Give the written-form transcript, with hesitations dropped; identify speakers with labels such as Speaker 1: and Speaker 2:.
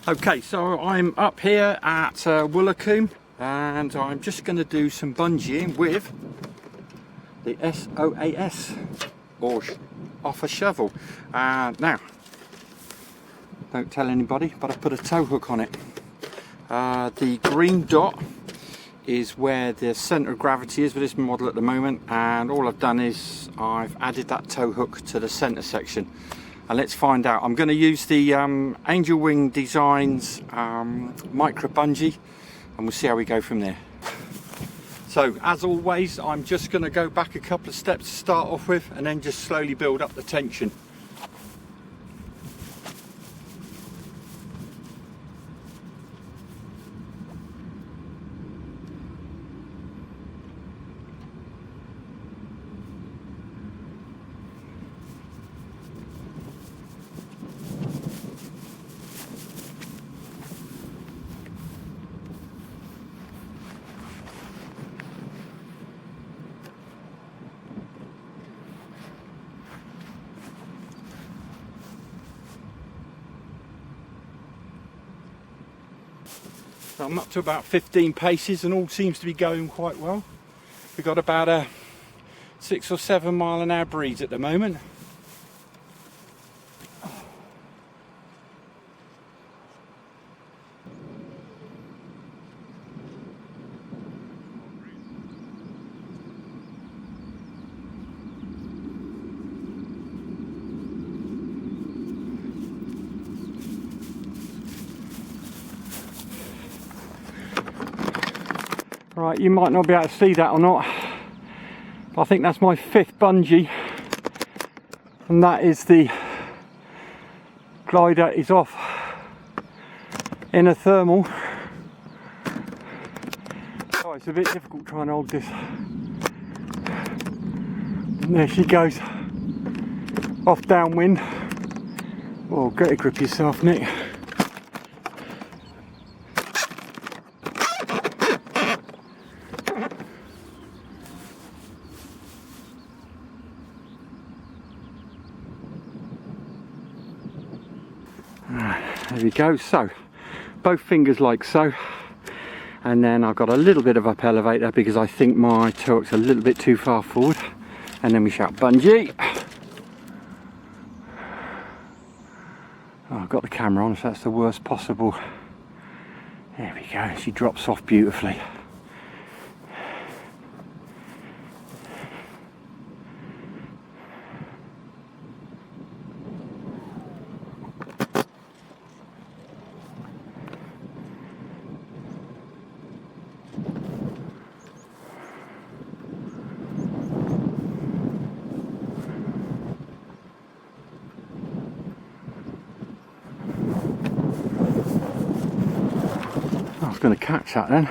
Speaker 1: Okay, so I'm up here at Woolacombe and I'm just going to do some bungeeing with the SOAS or off a shovel. Now, don't tell anybody, but I put a tow hook on it. The green dot is where the centre of gravity is with this model at the moment, and all I've done is I've added that tow hook to the centre section. And let's find out. I'm going to use the Angel Wing Designs micro bungee, and we'll see how we go from there. So as always, I'm just going to go back a couple of steps to start off with and then just slowly build up the tension. So I'm up to about 15 paces and all seems to be going quite well. We've got about a 6 or 7 mile an hour breeze at the moment. Right, you might not be able to see that or not, but I think that's my 5th bungee, and that is the glider is off in a thermal. Oh, it's a bit difficult trying to hold this. And there she goes, off downwind. Oh, get a grip yourself, Nick. There we go. So both fingers like so, and then I've got a little bit of up elevator because I think my toe hook's a little bit too far forward, and then we shout bungee. Oh, I've got the camera on, so that's the worst possible. There we go. She drops off beautifully. I was going to catch that then.